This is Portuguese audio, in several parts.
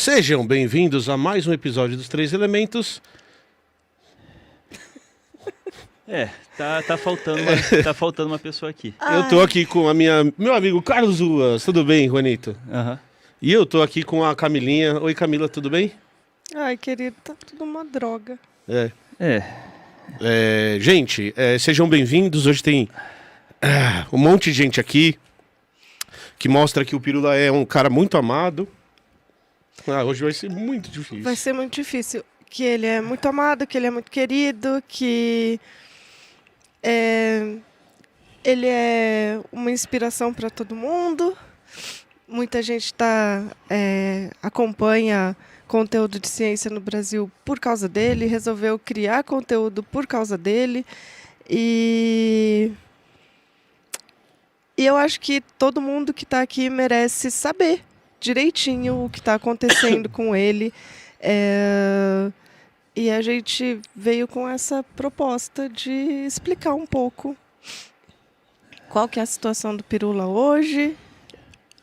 Sejam bem-vindos a mais um episódio dos Três Elementos. Tá faltando uma pessoa aqui. Eu tô aqui com meu amigo Carlos Ruas. Tudo bem, Juanito? Aham. E eu tô aqui com a Camilinha. Oi, Camila, tudo bem? Ai, querido, tá tudo uma droga. Gente, sejam bem-vindos. Hoje tem um monte de gente aqui que mostra que o Pirula é um cara muito amado. Hoje vai ser muito difícil. Vai ser muito difícil. Que ele é muito amado, que ele é muito querido, que ele é uma inspiração para todo mundo. Muita gente acompanha conteúdo de ciência no Brasil por causa dele, resolveu criar conteúdo por causa dele. E eu acho que todo mundo que está aqui merece saber direitinho o que está acontecendo com ele. E a gente veio com essa proposta de explicar um pouco qual que é a situação do Pirula hoje.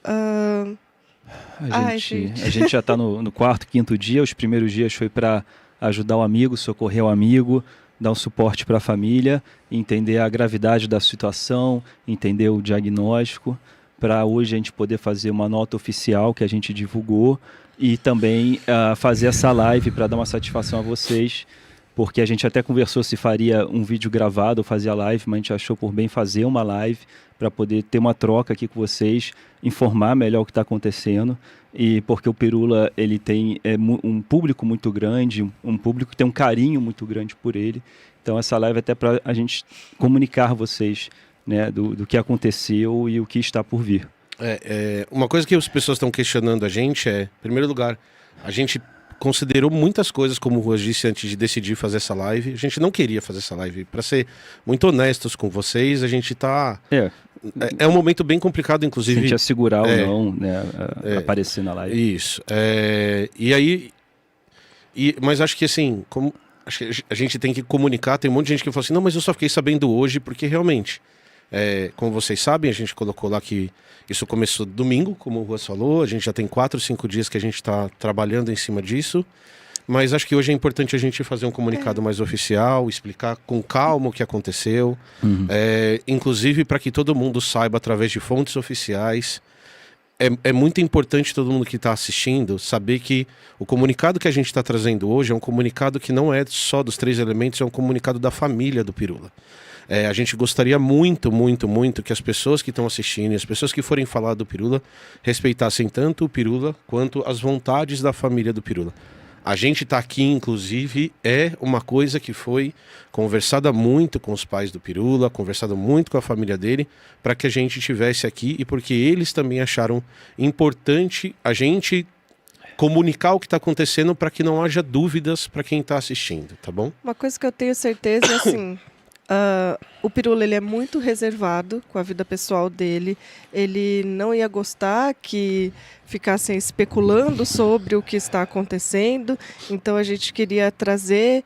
A gente já está no quarto, quinto dia. Os primeiros dias foi para ajudar o amigo, socorrer o amigo, dar um suporte para a família, entender a gravidade da situação, entender o diagnóstico, para hoje a gente poder fazer uma nota oficial que a gente divulgou e também fazer essa live para dar uma satisfação a vocês, porque a gente até conversou se faria um vídeo gravado ou fazia live, mas a gente achou por bem fazer uma live para poder ter uma troca aqui com vocês, informar melhor o que está acontecendo, e porque o Pirula ele tem um público muito grande, um público que tem um carinho muito grande por ele. Então essa live é até para a gente comunicar a vocês, né, do que aconteceu e o que está por vir. Uma coisa que as pessoas estão questionando a gente em primeiro lugar, a gente considerou muitas coisas, como o Ruas disse antes de decidir fazer essa live. A gente não queria fazer essa live. Para ser muito honestos com vocês, a gente tá... É um momento bem complicado, inclusive... Se a gente assegurar ou não, né, aparecer na live. Isso. Mas acho que assim, acho que a gente tem que comunicar. Tem um monte de gente que fala assim, não, mas eu só fiquei sabendo hoje, porque realmente... como vocês sabem, a gente colocou lá que isso começou domingo, como o Ruas falou. A gente já tem 4, 5 dias que a gente está trabalhando em cima disso. Mas acho que hoje é importante a gente fazer um comunicado mais oficial, explicar com calma o que aconteceu. Inclusive para que todo mundo saiba através de fontes oficiais. É muito importante todo mundo que está assistindo saber que o comunicado que a gente está trazendo hoje é um comunicado que não é só dos Três Elementos, é um comunicado da família do Pirula. A gente gostaria muito, muito, muito que as pessoas que estão assistindo, as pessoas que forem falar do Pirula, respeitassem tanto o Pirula quanto as vontades da família do Pirula. A gente está aqui, inclusive, é uma coisa que foi conversada muito com os pais do Pirula, conversada muito com a família dele, para que a gente estivesse aqui e porque eles também acharam importante a gente comunicar o que está acontecendo para que não haja dúvidas para quem está assistindo, tá bom? Uma coisa que eu tenho certeza é assim... o Pirula ele é muito reservado com a vida pessoal dele. Ele não ia gostar que ficassem especulando sobre o que está acontecendo. Então a gente queria trazer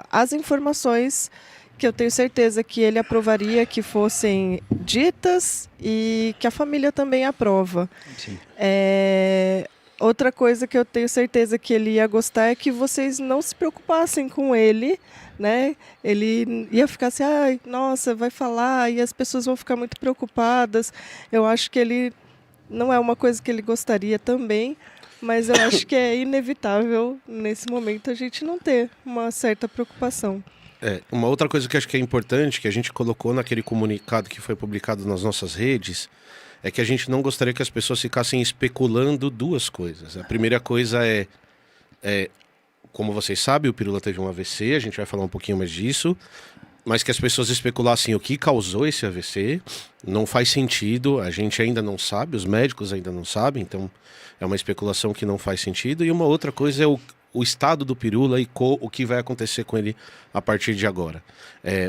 as informações que eu tenho certeza que ele aprovaria que fossem ditas e que a família também aprova. Sim. Outra coisa que eu tenho certeza que ele ia gostar é que vocês não se preocupassem com ele, né? Ele ia ficar assim, ai, nossa, vai falar e as pessoas vão ficar muito preocupadas. Eu acho que ele não é uma coisa que ele gostaria também, mas eu acho que é inevitável nesse momento a gente não ter uma certa preocupação. Uma outra coisa que acho que é importante, que a gente colocou naquele comunicado que foi publicado nas nossas redes, é que a gente não gostaria que as pessoas ficassem especulando duas coisas. A primeira coisa como vocês sabem, o Pirula teve um AVC, a gente vai falar um pouquinho mais disso, mas que as pessoas especulassem o que causou esse AVC, não faz sentido, a gente ainda não sabe, os médicos ainda não sabem, então é uma especulação que não faz sentido. E uma outra coisa é o estado do Pirula e o que vai acontecer com ele a partir de agora.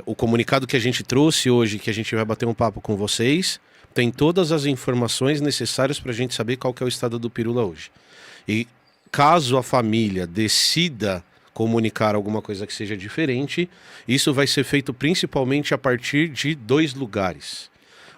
O comunicado que a gente trouxe hoje, que a gente vai bater um papo com vocês, tem todas as informações necessárias para a gente saber qual que é o estado do Pirula hoje. E caso a família decida comunicar alguma coisa que seja diferente, isso vai ser feito principalmente a partir de 2 lugares.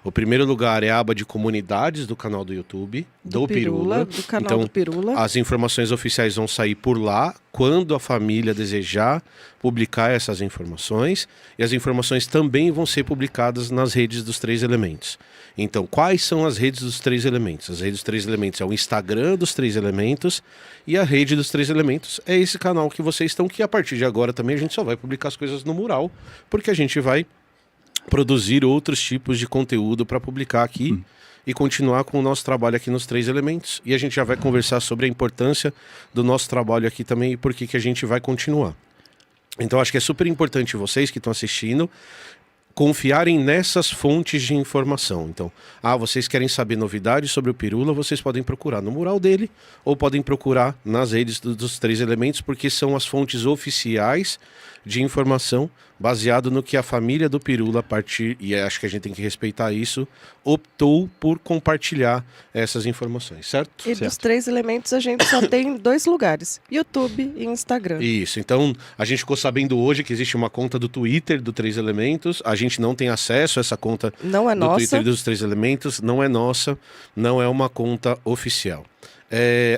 O primeiro lugar é a aba de comunidades do canal do YouTube, do Pirula. Do canal Então, do Pirula. as informações oficiais vão sair por lá, quando a família desejar publicar essas informações. E as informações também vão ser publicadas nas redes dos 3 elementos. Então, quais são as redes dos 3 elementos? As redes dos 3 elementos é o Instagram dos 3 elementos e a rede dos 3 elementos é esse canal que vocês estão, que a partir de agora também a gente só vai publicar as coisas no mural, porque a gente vai produzir outros tipos de conteúdo para publicar aqui e continuar com o nosso trabalho aqui nos 3 elementos. E a gente já vai conversar sobre a importância do nosso trabalho aqui também e por que a gente vai continuar. Então acho que é super importante vocês que estão assistindo confiarem nessas fontes de informação. Então, vocês querem saber novidades sobre o Pirula, vocês podem procurar no mural dele ou podem procurar nas redes dos 3 elementos, porque são as fontes oficiais de informação baseado no que a família do Pirula, e acho que a gente tem que respeitar isso, optou por compartilhar essas informações, certo? E dos 3 elementos a gente só tem 2 lugares, YouTube e Instagram. Isso, então a gente ficou sabendo hoje que existe uma conta do Twitter do 3 elementos, a gente não tem acesso a essa conta não é do nossa. Twitter dos 3 elementos, não é nossa, não é uma conta oficial.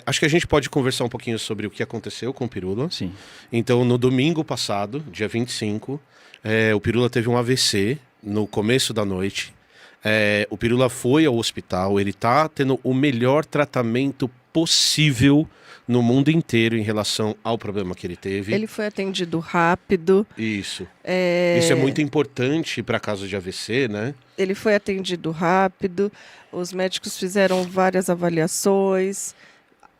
Acho que a gente pode conversar um pouquinho sobre o que aconteceu com o Pirula. Sim. Então, no domingo passado, dia 25, o Pirula teve um AVC no começo da noite. O Pirula foi ao hospital, ele está tendo o melhor tratamento possível no mundo inteiro em relação ao problema que ele teve. Ele foi atendido rápido. Isso. Isso é muito importante para casos de AVC, né? Ele foi atendido rápido, os médicos fizeram várias avaliações,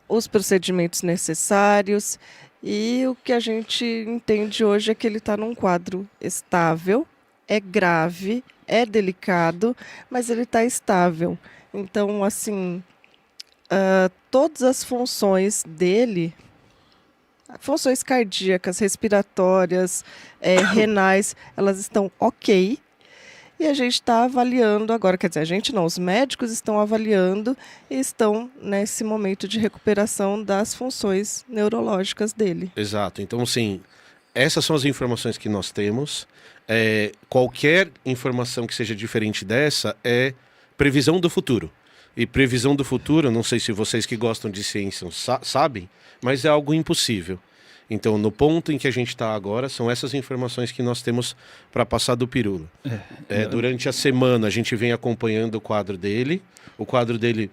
os procedimentos necessários, e o que a gente entende hoje é que ele está num quadro estável, é grave, é delicado, mas ele está estável. Então, assim, todas as funções dele, funções cardíacas, respiratórias, renais, elas estão ok. E a gente está avaliando agora, quer dizer, a gente não, os médicos estão avaliando e estão nesse momento de recuperação das funções neurológicas dele. Exato. Então, assim, essas são as informações que nós temos. Qualquer informação que seja diferente dessa é previsão do futuro. E previsão do futuro, não sei se vocês que gostam de ciência sabem, mas é algo impossível. Então, no ponto em que a gente está agora, são essas informações que nós temos para passar do Pirula. Durante a semana, a gente vem acompanhando o quadro dele. O quadro dele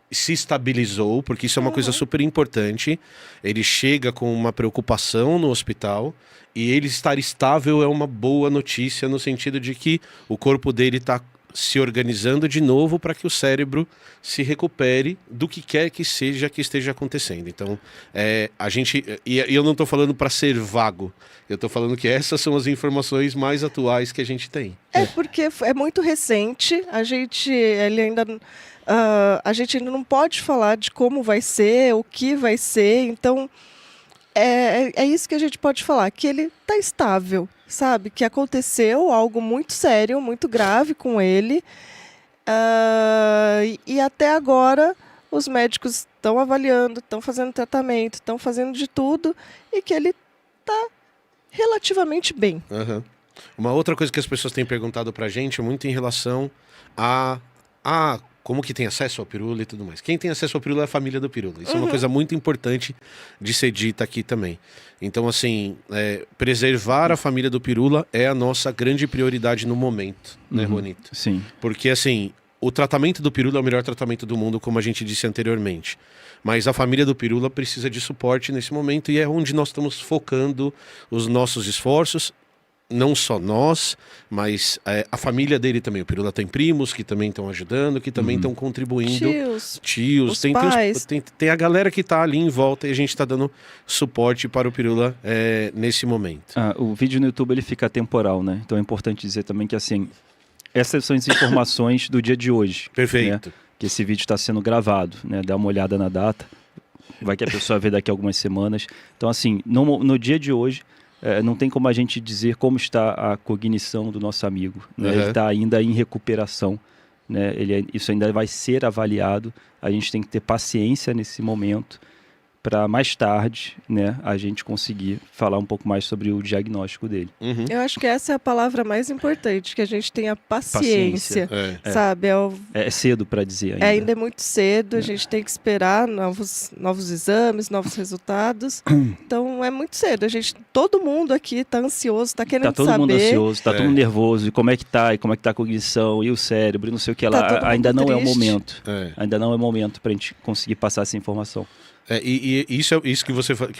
se estabilizou, porque isso é uma coisa super importante. Ele chega com uma preocupação no hospital e ele estar estável é uma boa notícia, no sentido de que o corpo dele está se organizando de novo para que o cérebro se recupere do que quer que seja que esteja acontecendo. Então, a gente... E eu não estou falando para ser vago. Eu estou falando que essas são as informações mais atuais que a gente tem. Porque é muito recente. A gente ainda não pode falar de como vai ser, o que vai ser. Então, é isso que a gente pode falar, que ele está estável. Sabe, que aconteceu algo muito sério, muito grave com ele, e até agora os médicos estão avaliando, estão fazendo tratamento, estão fazendo de tudo, e que ele está relativamente bem. Uhum. Uma outra coisa que as pessoas têm perguntado pra gente é muito em relação a como que tem acesso ao Pirula e tudo mais. Quem tem acesso ao Pirula é a família do Pirula. Isso é uma coisa muito importante de ser dita aqui também. Então, assim, preservar a família do Pirula é a nossa grande prioridade no momento, né, Juanito? Sim. Porque, assim, o tratamento do Pirula é o melhor tratamento do mundo, como a gente disse anteriormente. Mas a família do Pirula precisa de suporte nesse momento e é onde nós estamos focando os nossos esforços. Não só nós, mas a família dele também. O Pirula tem primos que também estão ajudando, que também estão contribuindo. Tios, pais. Tem a galera que está ali em volta e a gente está dando suporte para o Pirula nesse momento. O vídeo no YouTube ele fica temporal, né? Então é importante dizer também que, assim, essas são as informações do dia de hoje. Perfeito. Né? Que esse vídeo está sendo gravado, né? Dá uma olhada na data. Vai que a pessoa vê daqui a algumas semanas. Então, assim, no dia de hoje, não tem como a gente dizer como está a cognição do nosso amigo. Né? Ele está ainda em recuperação. Né? Isso ainda vai ser avaliado. A gente tem que ter paciência nesse momento para mais tarde, né, a gente conseguir falar um pouco mais sobre o diagnóstico dele. Uhum. Eu acho que essa é a palavra mais importante, que a gente tenha paciência. É. Sabe? É cedo para dizer ainda. Ainda é muito cedo, a gente tem que esperar novos exames, novos resultados. Então é muito cedo. Todo mundo aqui está ansioso, está querendo Tá todo saber. mundo ansioso, tá todo mundo nervoso, e como é que tá a cognição, e o cérebro, e não sei o que lá. todo mundo Ainda não é o triste. momento. É. Ainda não é o momento pra gente conseguir passar essa informação. E isso que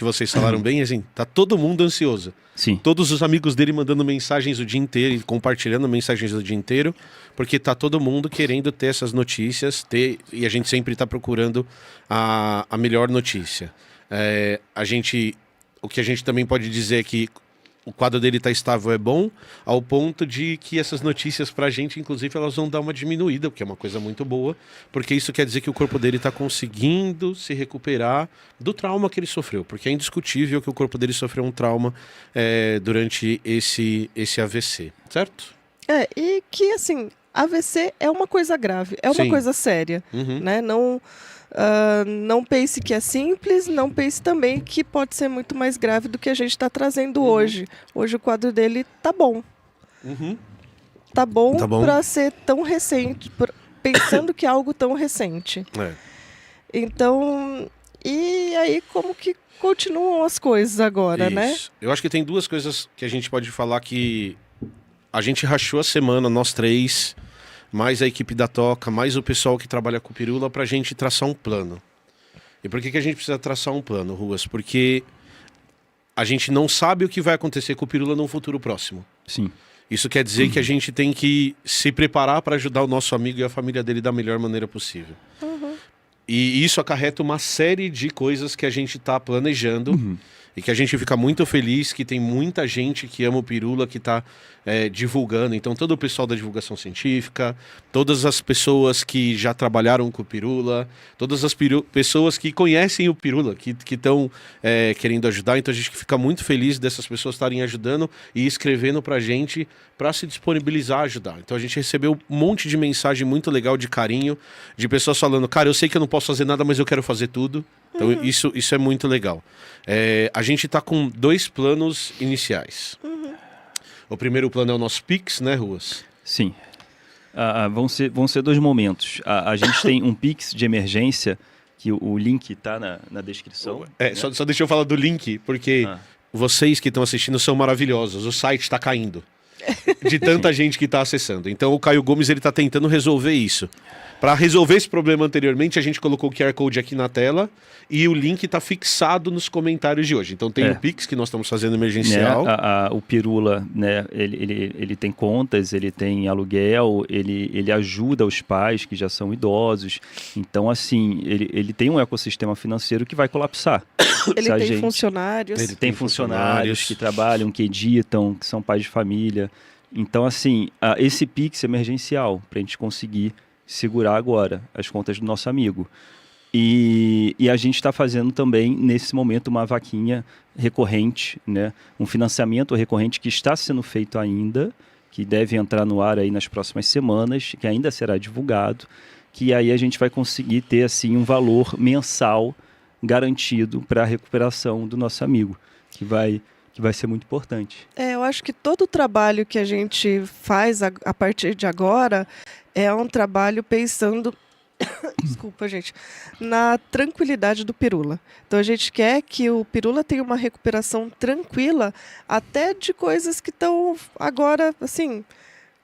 vocês falaram bem, assim, tá todo mundo ansioso. Sim. Todos os amigos dele mandando mensagens o dia inteiro e compartilhando mensagens o dia inteiro, porque tá todo mundo querendo ter essas notícias, e a gente sempre tá procurando a melhor notícia. O que a gente também pode dizer é que o quadro dele tá estável, é bom, ao ponto de que essas notícias pra gente, inclusive, elas vão dar uma diminuída, o que é uma coisa muito boa, porque isso quer dizer que o corpo dele tá conseguindo se recuperar do trauma que ele sofreu, porque é indiscutível que o corpo dele sofreu um trauma durante esse AVC, certo? E que, assim, AVC é uma coisa grave, é uma Sim. coisa séria, Uhum. né? Não pense que é simples, não pense também que pode ser muito mais grave do que a gente está trazendo hoje. Hoje o quadro dele tá bom. Uhum. Tá bom, Tá bom. para ser tão recente, pensando que é algo tão recente. Então, e aí como que continuam as coisas agora, né? Isso. Eu acho que tem duas coisas que a gente pode falar que a gente rachou a semana, nós três, mais a equipe da Toca, mais o pessoal que trabalha com o Pirula, pra gente traçar um plano. E por que a gente precisa traçar um plano, Ruas? Porque a gente não sabe o que vai acontecer com o Pirula num futuro próximo. Sim. Isso quer dizer que a gente tem que se preparar para ajudar o nosso amigo e a família dele da melhor maneira possível. E isso acarreta uma série de coisas que a gente está planejando e que a gente fica muito feliz que tem muita gente que ama o Pirula, que está divulgando. Então, todo o pessoal da divulgação científica, todas as pessoas que já trabalharam com o Pirula, todas as pessoas que conhecem o Pirula, que estão querendo ajudar. Então, a gente fica muito feliz dessas pessoas estarem ajudando e escrevendo para a gente para se disponibilizar a ajudar. Então, a gente recebeu um monte de mensagem muito legal de carinho, de pessoas falando, cara, eu sei que eu não posso fazer nada, mas eu quero fazer tudo. Então, isso é muito legal. A gente está com 2 planos iniciais. O primeiro plano é o nosso Pix, né, Ruas? Sim. Vão ser 2 momentos. A gente tem um Pix de emergência, que o link está na descrição. Né? Só deixa eu falar do link, porque vocês que estão assistindo são maravilhosos. O site está caindo de tanta gente que está acessando. Então o Caio Gomes ele está tentando resolver isso. Para resolver esse problema anteriormente, a gente colocou o QR Code aqui na tela e o link está fixado nos comentários de hoje. Então tem o Pix que nós estamos fazendo emergencial. Né? O Pirula, né? Ele tem contas, ele tem aluguel, ele ajuda os pais que já são idosos. Então, assim, ele tem um ecossistema financeiro que vai colapsar. Ele tem funcionários. Ele tem funcionários que trabalham, que editam, que são pais de família. Então, assim, esse Pix emergencial, para a gente conseguir segurar agora as contas do nosso amigo. E a gente está fazendo também, nesse momento, uma vaquinha recorrente, né? Um financiamento recorrente que está sendo feito ainda, que deve entrar no ar aí nas próximas semanas, que ainda será divulgado, que aí a gente vai conseguir ter assim, um valor mensal garantido para a recuperação do nosso amigo, que vai ser muito importante. Eu acho que todo o trabalho que a gente faz a partir de agora é um trabalho pensando, desculpa, gente, na tranquilidade do Pirula. Então a gente quer que o Pirula tenha uma recuperação tranquila, até de coisas que estão agora, assim,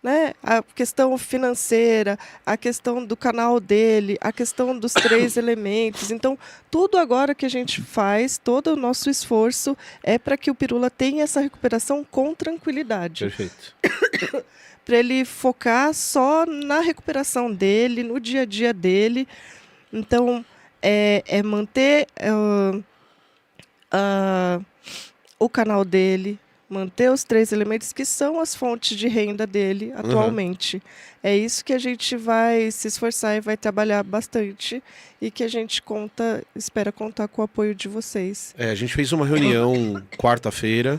né? A questão financeira, a questão do canal dele, a questão dos 3 elementos. Então, tudo agora que a gente faz, todo o nosso esforço é para que o Pirula tenha essa recuperação com tranquilidade. Perfeito. Para ele focar só na recuperação dele, no dia a dia dele. Então, manter o canal dele, manter os 3 elementos que são as fontes de renda dele atualmente. É isso que a gente vai se esforçar e vai trabalhar bastante e que a gente espera contar com o apoio de vocês. A gente fez uma reunião quarta-feira.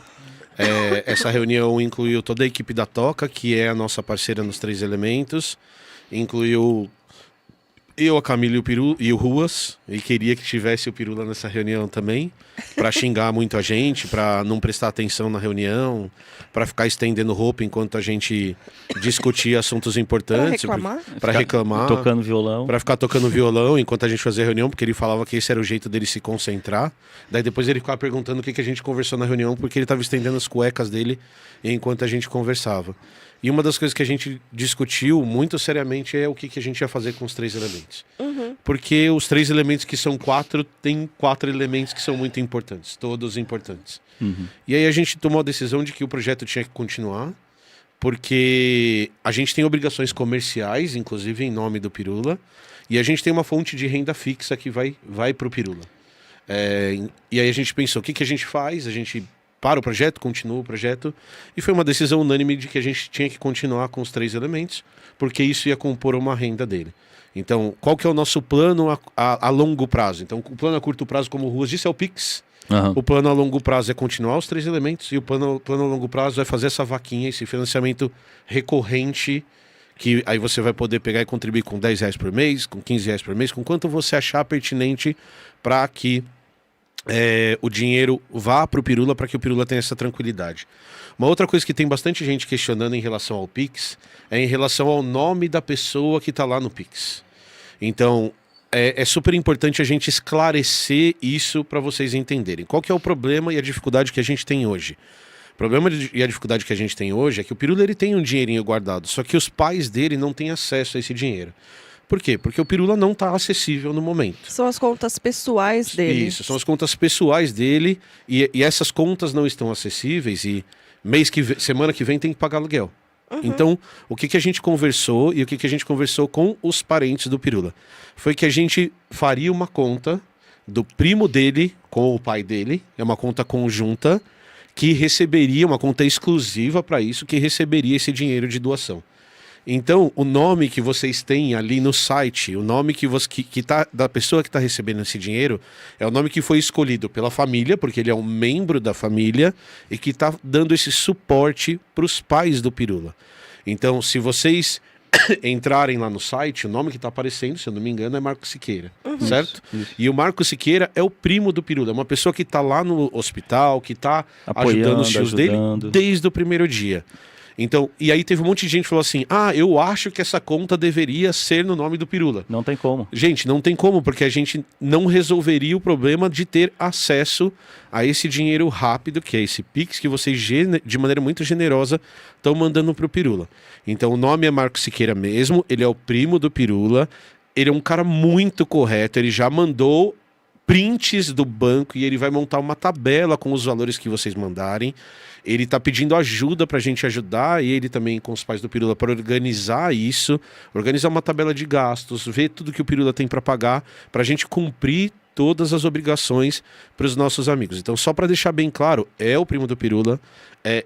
Essa reunião incluiu toda a equipe da Toca, que é a nossa parceira nos 3 elementos. Incluiu eu, a Camila e o Ruas, e queria que tivesse o Pirula nessa reunião também, para xingar muito a gente, para não prestar atenção na reunião, para ficar estendendo roupa enquanto a gente discutia assuntos importantes. Para reclamar. Tocando violão. Para ficar tocando violão enquanto a gente fazia a reunião, porque ele falava que esse era o jeito dele se concentrar. Daí depois ele ficava perguntando o que a gente conversou na reunião, porque ele estava estendendo as cuecas dele enquanto a gente conversava. E uma das coisas que a gente discutiu muito seriamente é o que a gente ia fazer com os 3 elementos. Porque os 3 elementos que são 4, tem 4 elementos que são muito importantes, todos importantes. E aí a gente tomou a decisão de que o projeto tinha que continuar, porque a gente tem obrigações comerciais, inclusive em nome do Pirula, e a gente tem uma fonte de renda fixa que vai para o Pirula. E aí a gente pensou, o que a gente faz? A gente para o projeto, continua o projeto, e foi uma decisão unânime de que a gente tinha que continuar com os 3 elementos, porque isso ia compor uma renda dele. Então, qual que é o nosso plano a longo prazo? Então, o plano a curto prazo, como o Ruas disse, é o Pix. O plano a longo prazo é continuar os 3 elementos, e o plano a longo prazo é fazer essa vaquinha, esse financiamento recorrente, que aí você vai poder pegar e contribuir com R$10 por mês, com R$15 por mês, com quanto você achar pertinente para que o dinheiro vá para o Pirula, para que o Pirula tenha essa tranquilidade. Uma outra coisa que tem bastante gente questionando em relação ao Pix é em relação ao nome da pessoa que está lá no Pix. Então, é super importante a gente esclarecer isso para vocês entenderem. Qual que é o problema e a dificuldade que a gente tem hoje? O problema e a dificuldade que a gente tem hoje é que o Pirula ele tem um dinheirinho guardado, só que os pais dele não têm acesso a esse dinheiro. Por quê? Porque o Pirula não está acessível no momento. São as contas pessoais dele. Isso, são as contas pessoais dele e essas contas não estão acessíveis e semana que vem tem que pagar aluguel. Então, o que a gente conversou e o que a gente conversou com os parentes do Pirula foi que a gente faria uma conta do primo dele com o pai dele, é uma conta conjunta que receberia, uma conta exclusiva para isso, que receberia esse dinheiro de doação. Então, o nome que vocês têm ali no site, o nome da pessoa que está recebendo esse dinheiro, é o nome que foi escolhido pela família, porque ele é um membro da família e que está dando esse suporte para os pais do Pirula. Então, se vocês entrarem lá no site, o nome que está aparecendo, se eu não me engano, é Marco Siqueira, certo? Isso. E o Marco Siqueira é o primo do Pirula, é uma pessoa que está lá no hospital, que está ajudando os tios dele desde o primeiro dia. Então, e aí teve um monte de gente que falou assim, eu acho que essa conta deveria ser no nome do Pirula. Não tem como. Gente, não tem como, porque a gente não resolveria o problema de ter acesso a esse dinheiro rápido, que é esse Pix que vocês, de maneira muito generosa, estão mandando para o Pirula. Então, o nome é Marco Siqueira mesmo, ele é o primo do Pirula, ele é um cara muito correto, ele já mandou prints do banco e ele vai montar uma tabela com os valores que vocês mandarem. Ele está pedindo ajuda para a gente ajudar, e ele também com os pais do Pirula, para organizar isso, organizar uma tabela de gastos, ver tudo que o Pirula tem para pagar, para a gente cumprir todas as obrigações para os nossos amigos. Então, só para deixar bem claro, é o primo do Pirula,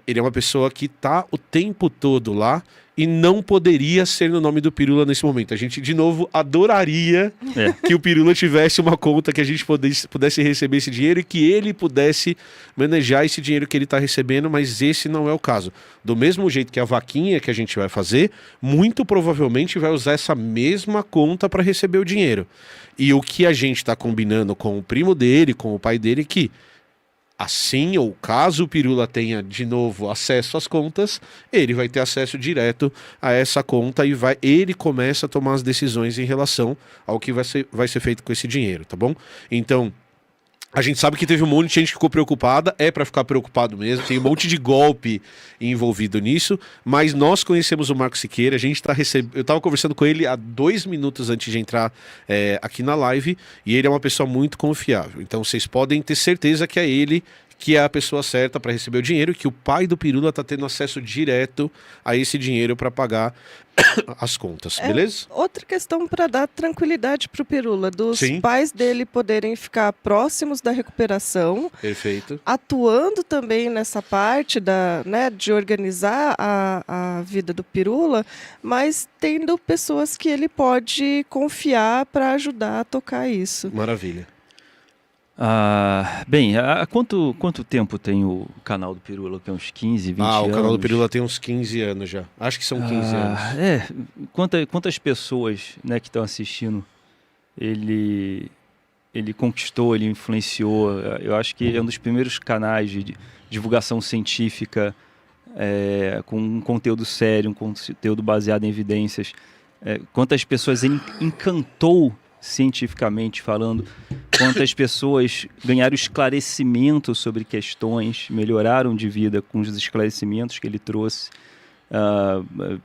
ele é uma pessoa que está o tempo todo lá, e não poderia ser no nome do Pirula nesse momento. A gente, de novo, adoraria que o Pirula tivesse uma conta que a gente pudesse receber esse dinheiro e que ele pudesse manejar esse dinheiro que ele está recebendo, mas esse não é o caso. Do mesmo jeito que a vaquinha que a gente vai fazer, muito provavelmente vai usar essa mesma conta para receber o dinheiro. E o que a gente está combinando com o primo dele, com o pai dele, é que assim, ou caso o Pirula tenha de novo acesso às contas, ele vai ter acesso direto a essa conta e ele começa a tomar as decisões em relação ao que vai ser feito com esse dinheiro, tá bom? Então, a gente sabe que teve um monte de gente que ficou preocupada, é para ficar preocupado mesmo, tem um monte de golpe envolvido nisso, mas nós conhecemos o Marco Siqueira, a gente eu estava conversando com ele há 2 minutos antes de entrar aqui na live, e ele é uma pessoa muito confiável, então vocês podem ter certeza que é ele que é a pessoa certa para receber o dinheiro, e que o pai do Pirula está tendo acesso direto a esse dinheiro para pagar as contas, beleza? Outra questão para dar tranquilidade para o Pirula, dos pais dele poderem ficar próximos da recuperação. Perfeito. Atuando também nessa parte de organizar a vida do Pirula, mas tendo pessoas que ele pode confiar para ajudar a tocar isso. Maravilha. Bem, há quanto tempo tem o canal do Pirula? Que é uns 15, 20 anos? O canal do Pirula tem uns 15 anos já. Acho que são 15 anos. Quantas pessoas que estão assistindo ele conquistou, ele influenciou. Eu acho que é um dos primeiros canais de divulgação científica com um conteúdo sério, um conteúdo baseado em evidências. Quantas pessoas ele encantou cientificamente falando, quantas pessoas ganharam esclarecimento sobre questões, melhoraram de vida com os esclarecimentos que ele trouxe.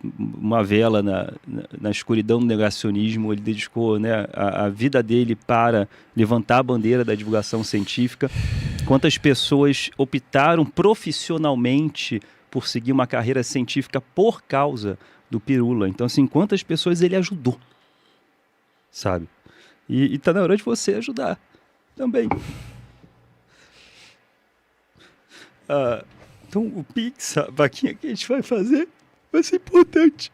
Uma vela na escuridão do negacionismo, ele dedicou, né, a vida dele para levantar a bandeira da divulgação científica. Quantas pessoas optaram profissionalmente por seguir uma carreira científica por causa do Pirula. Então, assim, quantas pessoas ele ajudou, sabe? E tá na hora de você ajudar também. Então, o Pix, a vaquinha que a gente vai fazer, vai ser importante.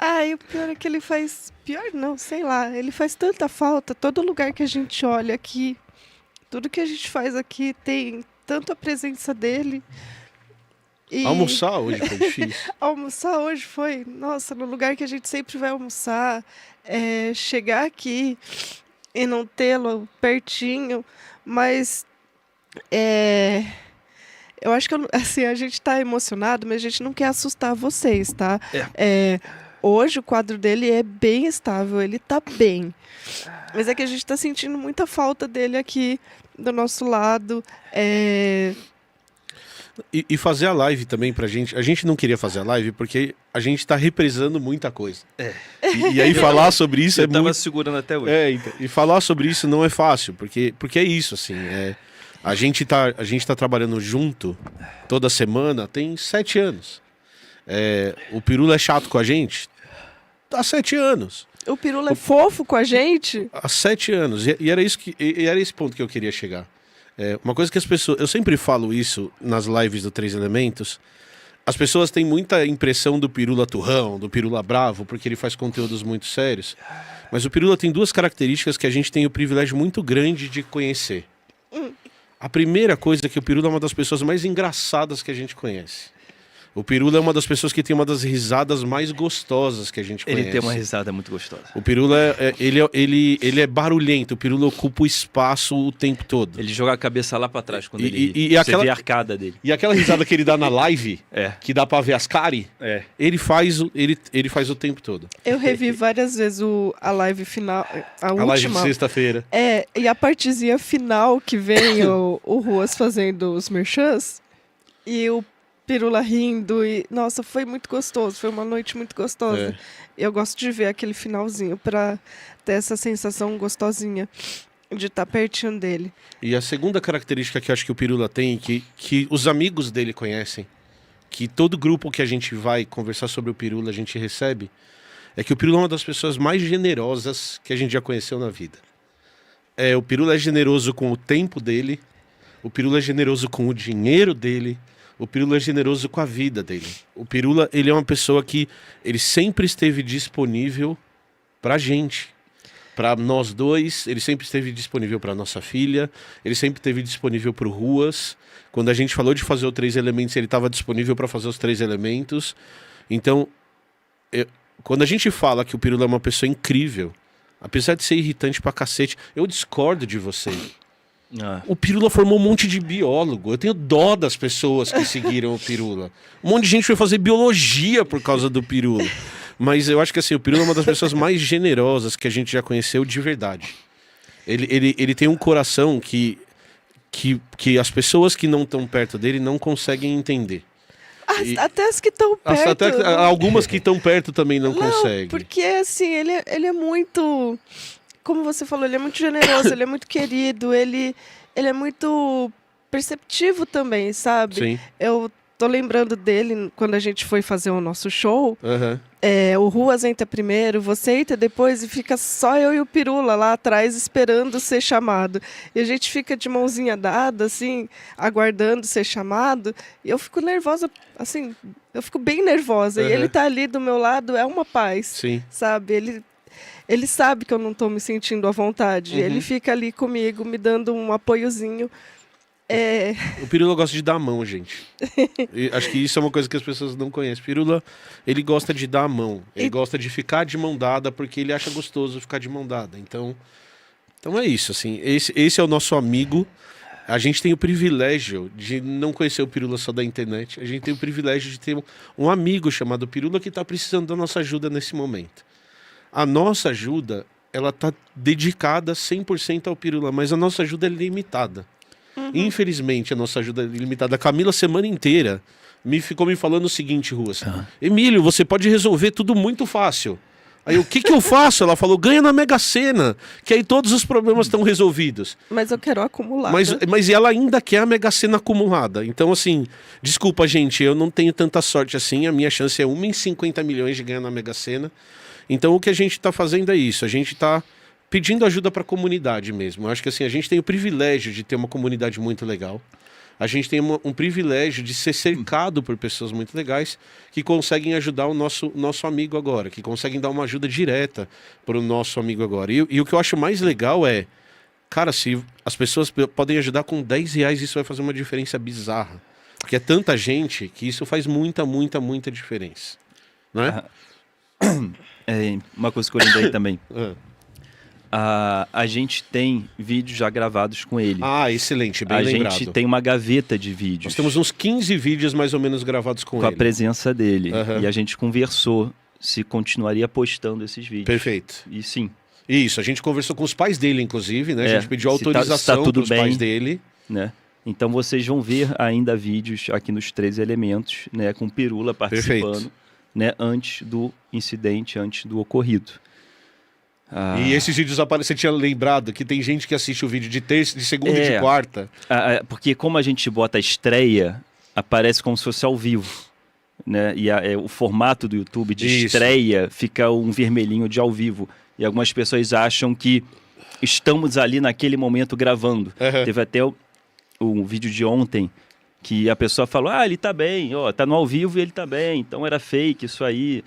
E o pior é que ele faz... Pior não, sei lá. Ele faz tanta falta. Todo lugar que a gente olha aqui, tudo que a gente faz aqui tem tanto a presença dele. E... Almoçar hoje foi difícil. Almoçar hoje foi... Nossa, no lugar que a gente sempre vai almoçar, chegar aqui e não tê-lo pertinho, mas... Eu acho que assim, a gente tá emocionado, mas a gente não quer assustar vocês, tá? Hoje o quadro dele é bem estável, ele tá bem. Mas é que a gente tá sentindo muita falta dele aqui do nosso lado. E fazer a live também pra gente. A gente não queria fazer a live porque a gente tá reprisando muita coisa. E aí falar sobre isso Eu é tava muito... segurando até hoje. Então, e falar sobre isso não é fácil, porque é isso, assim. A gente tá trabalhando junto toda semana tem 7 anos. O Pirula é chato com a gente? Há 7 anos. O Pirula é fofo com a gente? Há 7 anos. E era era esse ponto que eu queria chegar. Uma coisa que as pessoas... Eu sempre falo isso nas lives do Três Elementos. As pessoas têm muita impressão do Pirula turrão, do Pirula bravo, porque ele faz conteúdos muito sérios. Mas o Pirula tem 2 características que a gente tem o privilégio muito grande de conhecer. A primeira coisa é que o Pirula é uma das pessoas mais engraçadas que a gente conhece. O Pirula é uma das pessoas que tem uma das risadas mais gostosas que a gente conhece. Ele tem uma risada muito gostosa. O Pirula, ele é barulhento. O Pirula ocupa o espaço o tempo todo. Ele joga a cabeça lá pra trás quando E você aquela- vê a arcada dele. E aquela risada que ele dá na live, que dá pra ver as caras, ele faz o tempo todo. Eu revi várias vezes a live final, a A live de última. sexta-feira. E a partezinha final que vem o Ruas fazendo os merchans e o Pirula rindo e... Nossa, foi muito gostoso, foi uma noite muito gostosa. Eu gosto de ver aquele finalzinho pra ter essa sensação gostosinha de estar pertinho dele. E a segunda característica que eu acho que o Pirula tem, que os amigos dele conhecem, que todo grupo que a gente vai conversar sobre o Pirula a gente recebe, é que o Pirula é uma das pessoas mais generosas que a gente já conheceu na vida. O Pirula é generoso com o tempo dele, o Pirula é generoso com o dinheiro dele, o Pirula é generoso com a vida dele. O Pirula, ele é uma pessoa que ele sempre esteve disponível pra gente. Para nós dois, ele sempre esteve disponível para nossa filha, ele sempre esteve disponível para o Ruas. Quando a gente falou de fazer o Três Elementos, ele estava disponível para fazer os 3 elementos. Então, quando a gente fala que o Pirula é uma pessoa incrível, apesar de ser irritante pra cacete, eu discordo de você. O Pirula formou um monte de biólogo. Eu tenho dó das pessoas que seguiram o Pirula. Um monte de gente foi fazer biologia por causa do Pirula. Mas eu acho que assim, o Pirula é uma das pessoas mais generosas que a gente já conheceu de verdade. Ele tem um coração que as pessoas que não estão perto dele não conseguem entender. Até as que estão perto. Algumas que estão perto também não conseguem. Porque assim, ele é muito... Como você falou, ele é muito generoso, ele é muito querido, ele é muito perceptivo também, sabe? Sim. Eu tô lembrando dele quando a gente foi fazer o nosso show. O Ruas entra primeiro, você entra depois e fica só eu e o Pirula lá atrás esperando ser chamado. E a gente fica de mãozinha dada, assim, aguardando ser chamado. E eu fico nervosa, assim, eu fico bem nervosa. E ele tá ali do meu lado, é uma paz, Sim. sabe? Ele sabe que eu não tô me sentindo à vontade. Ele fica ali comigo, me dando um apoiozinho. O Pirula gosta de dar a mão, gente. E acho que isso é uma coisa que as pessoas não conhecem. Pirula, ele gosta de dar a mão. Ele gosta de ficar de mão dada porque ele acha gostoso ficar de mão dada. Então é isso, assim. Esse é o nosso amigo. A gente tem o privilégio de não conhecer o Pirula só da internet. A gente tem o privilégio de ter um amigo chamado Pirula que está precisando da nossa ajuda nesse momento. A nossa ajuda, ela está dedicada 100% ao Pirula, mas a nossa ajuda é limitada. Infelizmente, a nossa ajuda é limitada. A Camila, a semana inteira, ficou me falando o seguinte, Ruas. Emílio, você pode resolver tudo muito fácil. Aí, o que eu faço? Ela falou, ganha na Mega Sena, que aí todos os problemas estão resolvidos. Mas eu quero acumular. Mas ela ainda quer a Mega Sena acumulada. Então, assim, desculpa, gente, eu não tenho tanta sorte assim. A minha chance é 1 em 50 milhões de ganhar na Mega Sena. Então, o que a gente está fazendo é isso. A gente está pedindo ajuda para a comunidade mesmo. Eu acho que assim, a gente tem o privilégio de ter uma comunidade muito legal. A gente tem um privilégio de ser cercado por pessoas muito legais que conseguem ajudar o nosso amigo agora, que conseguem dar uma ajuda direta para o nosso amigo agora. E o que eu acho mais legal é, cara, se as pessoas podem ajudar com R$10, isso vai fazer uma diferença bizarra. Porque é tanta gente que isso faz muita, muita, muita diferença. Não é? Uma coisa que eu lembrei também. A gente tem vídeos já gravados com ele. Ah, excelente, bem lembrado. A gente tem uma gaveta de vídeos. Nós temos uns 15 vídeos mais ou menos gravados com ele. Com a presença dele. E a gente conversou se continuaria postando esses vídeos. Perfeito. E sim. Isso, a gente conversou com os pais dele, inclusive, né? A gente pediu autorização tudo dos bem, pais dele. Né? Então vocês vão ver ainda vídeos aqui nos 13 elementos, né? Com Pirula participando, né? Antes do incidente, antes do ocorrido. E esses vídeos você tinha lembrado que tem gente que assiste o vídeo de terça, de segunda e de quarta. Porque como a gente bota a estreia, aparece como se fosse ao vivo. Né? E o formato do YouTube de estreia fica um vermelhinho de ao vivo. E algumas pessoas acham que estamos ali naquele momento gravando. Teve até o vídeo de ontem que a pessoa falou, ele tá bem, tá no ao vivo e ele tá bem, então era fake isso aí.